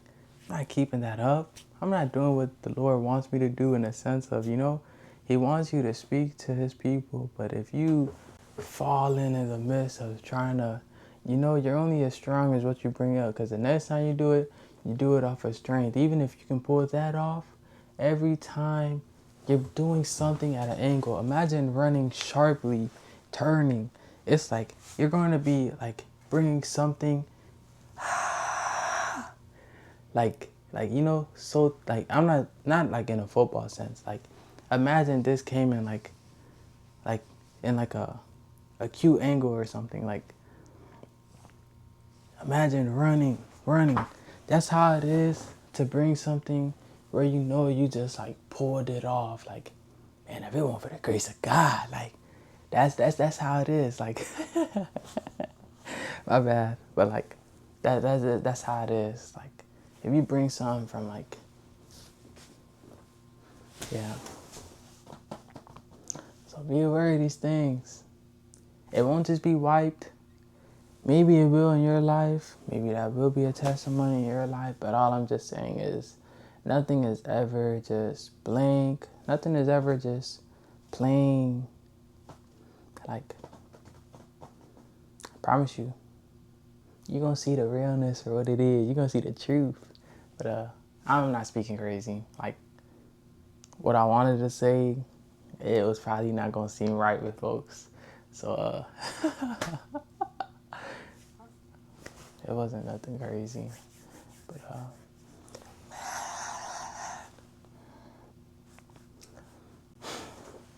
I'm not keeping that up. I'm not doing what the Lord wants me to do, in a sense of, He wants you to speak to His people. But if you fall in the midst of trying to, you're only as strong as what you bring up. Because the next time you do it off of strength. Even if you can pull that off, every time you're doing something at an angle. Imagine running sharply, turning, it's like you're going to be like bringing something like you know, so like I'm not like in a football sense. Like imagine this came in like in like a acute angle or something. Like imagine running. That's how it is to bring something where you know you just like pulled it off. Like, man, if it weren't for the grace of God, like that's how it is. Like my bad. But like that's how it is. Like if you bring something from like yeah. So be aware of these things. It won't just be wiped. Maybe it will in your life. Maybe that will be a testimony in your life. But all I'm just saying is nothing is ever just blank. Nothing is ever just plain. Like, I promise you, you're going to see the realness for what it is. You're going to see the truth. But I'm not speaking crazy. Like, what I wanted to say, it was probably not going to seem right with folks. So, it wasn't nothing crazy. But,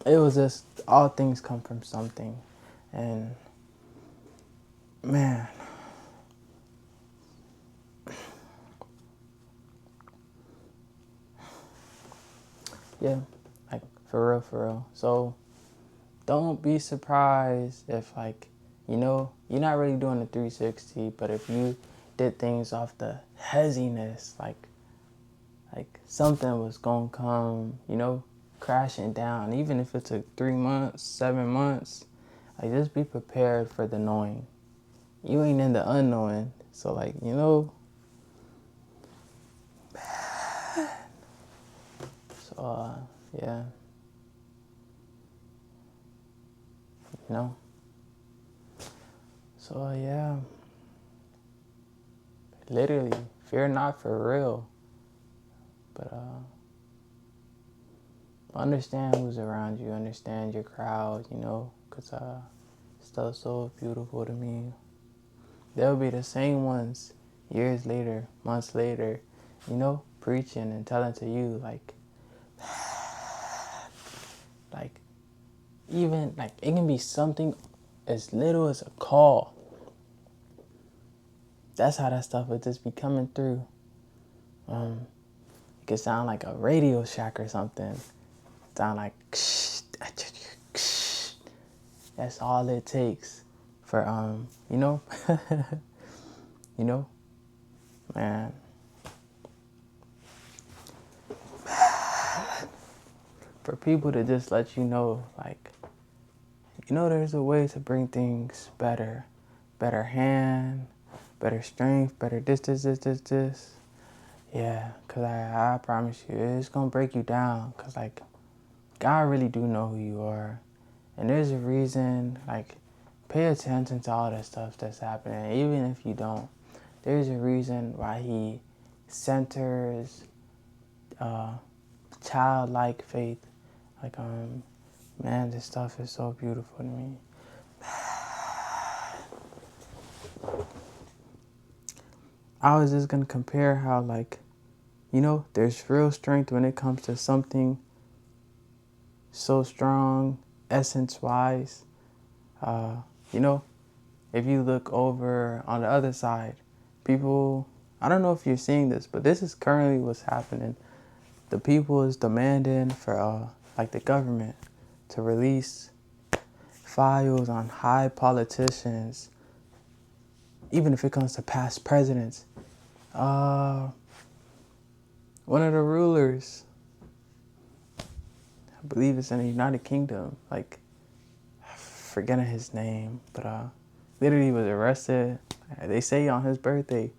it was just, all things come from something. And, man, yeah, like, for real. So, don't be surprised if, like, you know, you're not really doing the 360, but if you did things off the heaviness, like something was gonna come, you know, crashing down. Even if it took 3 months, 7 months, like, just be prepared for the knowing. You ain't in the unknowing, so, like, you know. So, yeah, you know. So, yeah, literally, fear not for real, but understand who's around you, understand your crowd, you know, because stuff's so beautiful to me. They'll be the same ones years later, months later, you know, preaching and telling to you, like even, like, it can be something as little as a call. That's how that stuff would just be coming through. It could sound like a Radio Shack or something. Sound like, that's all it takes for, you know, you know, man. For people to just let you know, like, you know, there's a way to bring things better. Better hand, better strength, better this. Yeah, because I promise you, it's going to break you down. Because, like, God really do know who you are. And there's a reason, like, pay attention to all the stuff that's happening. Even if you don't, there's a reason why he centers childlike faith. Like, man, this stuff is so beautiful to me. I was just going to compare how, like, you know, there's real strength when it comes to something so strong, essence-wise. You know, if you look over on the other side, people, I don't know if you're seeing this, but this is currently what's happening. The people is demanding for, like, the government to release files on high politicians, even if it comes to past presidents. One of the rulers, I believe it's in the United Kingdom, like, forgetting his name, but literally was arrested. They say on his birthday,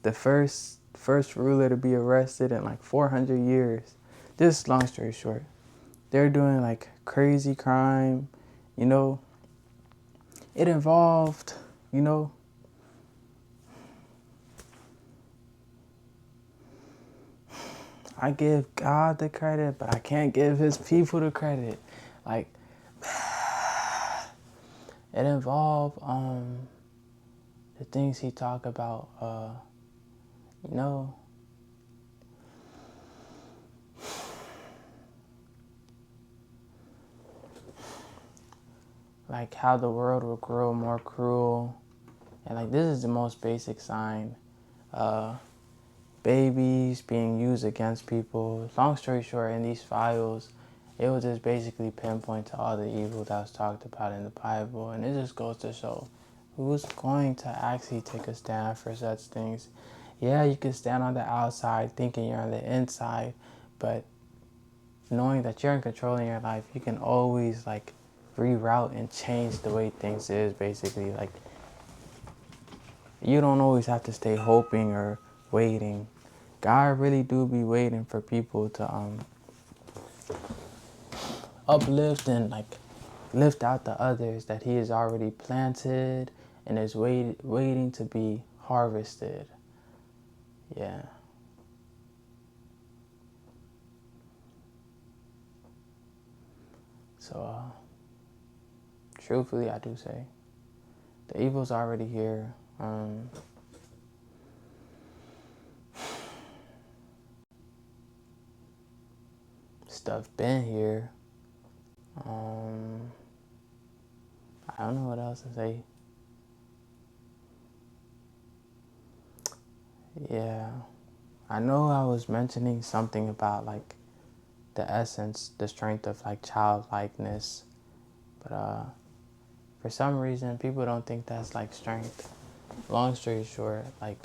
the first ruler to be arrested in like 400 years. Just long story short, they're doing like crazy crime, you know. It involved, you know, I give God the credit, but I can't give his people the credit. Like, It involved the things he talked about, you know, like how the world will grow more cruel. And like this is the most basic sign. Babies being used against people. Long story short, in these files, it was just basically pinpoint to all the evil that was talked about in the Bible. And it just goes to show who's going to actually take a stand for such things. Yeah, you can stand on the outside thinking you're on the inside, but knowing that you're in control in your life, you can always like reroute and change the way things is basically. Like you don't always have to stay hoping or waiting. God really do be waiting for people to uplift and like lift out the others that he has already planted and is waiting to be harvested. Yeah. So truthfully, I do say the evil's already here. Stuff been here. I don't know what else to say. Yeah. I know I was mentioning something about like the essence, the strength of like childlikeness, but for some reason people don't think that's like strength. Long story short, like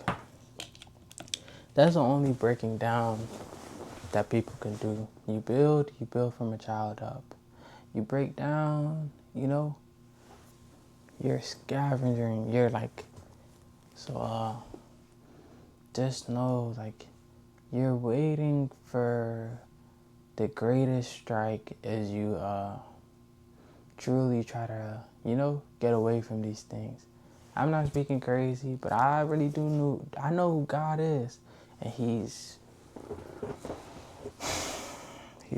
that's the only breaking down that people can do. You build from a child up. You break down, you know, you're scavenging, you're like, so just know like you're waiting for the greatest strike as you truly try to, you know, get away from these things. I'm not speaking crazy, but I really do know, I know who God is, and he's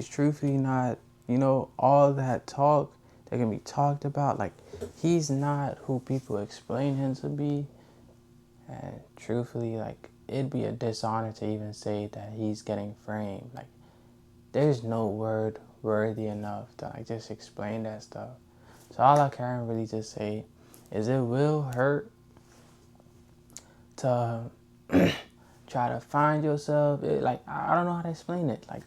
truthfully not, you know, all that talk that can be talked about, like he's not who people explain him to be. And truthfully, like it'd be a dishonor to even say that he's getting framed. Like there's no word worthy enough to like just explain that stuff. So all I can really just say is it will hurt to try to find yourself. Like I don't know how to explain it. Like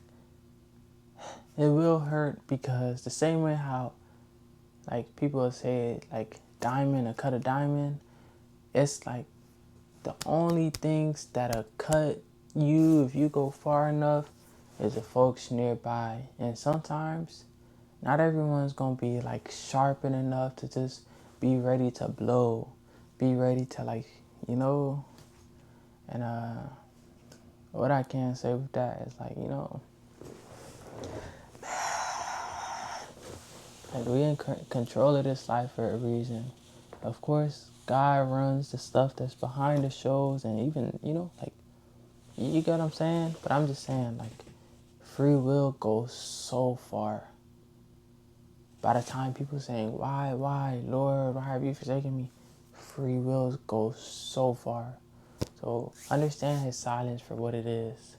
it will hurt because the same way how like people say like diamond or cut a diamond, it's like the only things that'll cut you if you go far enough is the folks nearby. And sometimes not everyone's gonna be like sharpened enough to just be ready to blow, be ready to like, you know. And what I can say with that is like, you know, like we in control of this life for a reason. Of course, God runs the stuff that's behind the shows, and even, you know, like you get what I'm saying. But I'm just saying, like, free will goes so far. By the time people saying, why, Lord, why have you forsaken me? Free will goes so far. So understand his silence for what it is.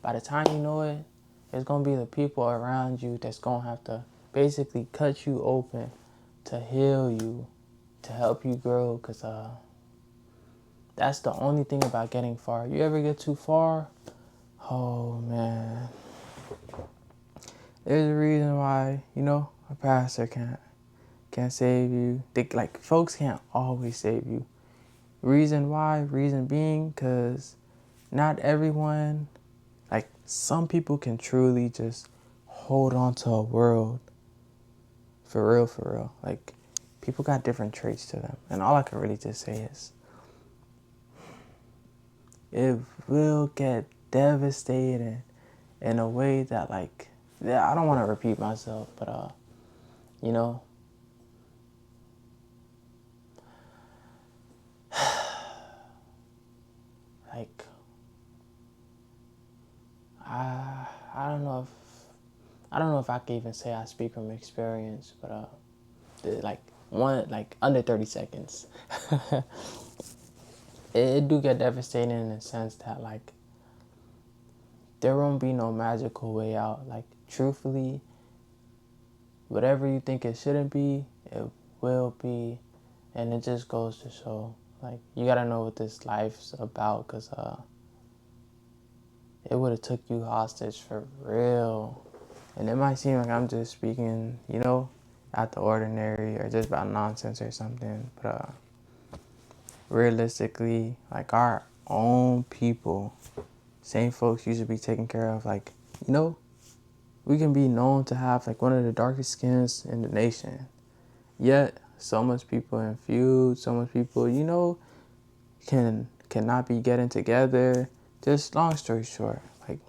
By the time you know it, there's going to be the people around you that's going to have to basically cut you open to heal you, to help you grow. Because that's the only thing about getting far. You ever get too far? Oh, man. There's a reason why, you know, a pastor can't save you. Like, folks can't always save you. Reason why? Reason being, because not everyone, like, some people can truly just hold on to a world for real, for real. Like, people got different traits to them. And all I can really just say is, it will get devastating in a way that, like, yeah, I don't want to repeat myself, but, you know, like, I don't know if I can even say I speak from experience, but like like under 30 seconds. it do get devastating in the sense that like there won't be no magical way out. Like truthfully, whatever you think it shouldn't be, it will be. And it just goes to show, like, you gotta know what this life's about, because it would have took you hostage for real. And it might seem like I'm just speaking, out the ordinary or just about nonsense or something. But realistically, like our own people, same folks you should be taking care of, like, we can be known to have like one of the darkest skins in the nation. Yet so much people in feuds, so much people, cannot be getting together. Just long story short, like,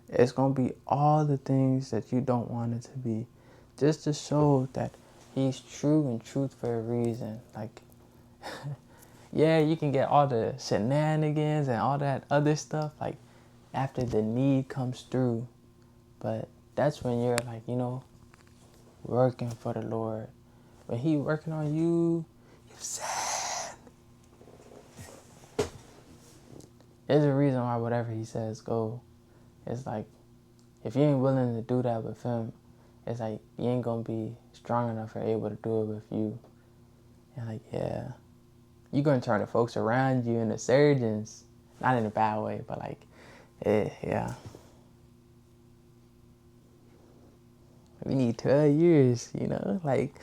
it's gonna be all the things that you don't want it to be, just to show that he's true and truth for a reason. Like, yeah, you can get all the shenanigans and all that other stuff, like, after the need comes through. But that's when you're like, working for the Lord. When he working on you, you sad. There's a reason why whatever he says go. It's like, if you ain't willing to do that with him, it's like you ain't gonna be strong enough or able to do it with you. And like, yeah, you're gonna turn the folks around you into surgeons. Not in a bad way, but like, yeah. We need 12 years, like,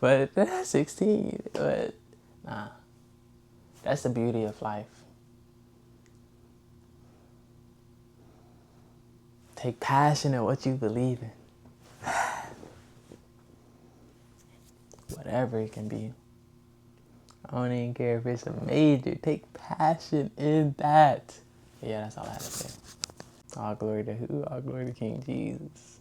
but 16, but nah. That's the beauty of life. Take passion in what you believe in. Whatever it can be. I don't even care if it's a major. Take passion in that. Yeah, that's all I have to say. All glory to who? All glory to King Jesus.